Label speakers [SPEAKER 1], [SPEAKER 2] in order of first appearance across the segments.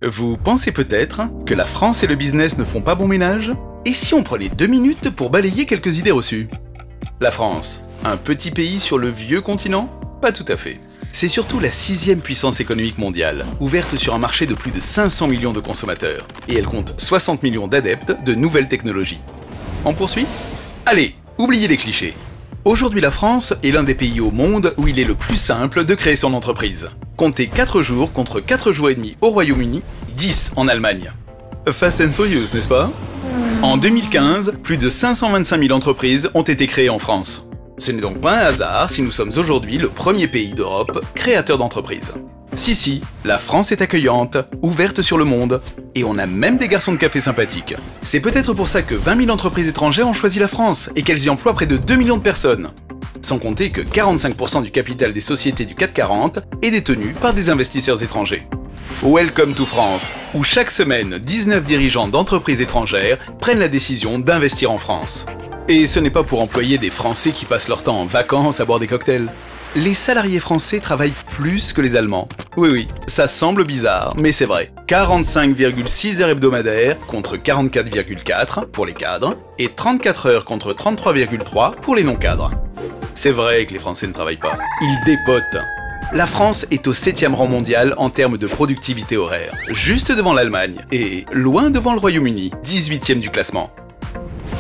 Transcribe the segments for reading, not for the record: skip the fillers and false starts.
[SPEAKER 1] Vous pensez peut-être que la France et le business ne font pas bon ménage? Et si on prenait 2 minutes pour balayer quelques idées reçues? La France, un petit pays sur le vieux continent? Pas tout à fait. C'est surtout la 6e puissance économique mondiale, ouverte sur un marché de plus de 500 millions de consommateurs, et elle compte 60 millions d'adeptes de nouvelles technologies. On poursuit? Allez, oubliez les clichés. Aujourd'hui, la France est l'un des pays au monde où il est le plus simple de créer son entreprise. Comptez 4 jours contre 4 jours et demi au Royaume-Uni, 10 en Allemagne. Fast and Furious, n'est-ce pas? En 2015, plus de 525 000 entreprises ont été créées en France. Ce n'est donc pas un hasard si nous sommes aujourd'hui le premier pays d'Europe créateur d'entreprises. Si, la France est accueillante, ouverte sur le monde, et on a même des garçons de café sympathiques. C'est peut-être pour ça que 20 000 entreprises étrangères ont choisi la France et qu'elles y emploient près de 2 millions de personnes. Sans compter que 45% du capital des sociétés du CAC 40 est détenu par des investisseurs étrangers. Welcome to France, où chaque semaine, 19 dirigeants d'entreprises étrangères prennent la décision d'investir en France. Et ce n'est pas pour employer des Français qui passent leur temps en vacances à boire des cocktails. Les salariés français travaillent plus que les Allemands. Oui, ça semble bizarre, mais c'est vrai. 45,6 heures hebdomadaires contre 44,4 pour les cadres, et 34 heures contre 33,3 pour les non-cadres. C'est vrai que les Français ne travaillent pas. Ils dépotent. La France est au 7e rang mondial en termes de productivité horaire, juste devant l'Allemagne, et loin devant le Royaume-Uni, 18e du classement.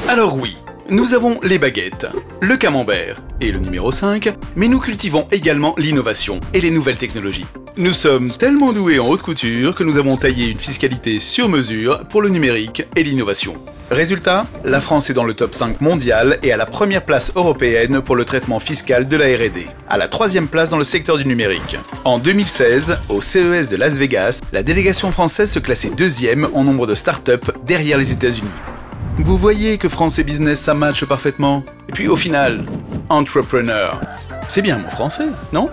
[SPEAKER 1] Alors oui, nous avons les baguettes, le camembert et le numéro 5, mais nous cultivons également l'innovation et les nouvelles technologies. Nous sommes tellement doués en haute couture que nous avons taillé une fiscalité sur mesure pour le numérique et l'innovation. Résultat, la France est dans le top 5 mondial et à la première place européenne pour le traitement fiscal de la R&D, à la 3e place dans le secteur du numérique. En 2016, au CES de Las Vegas, la délégation française se classait 2e en nombre de startups derrière les États-Unis. Vous voyez que France et business ça matche parfaitement. Et puis au final, entrepreneur. C'est bien mon français, non?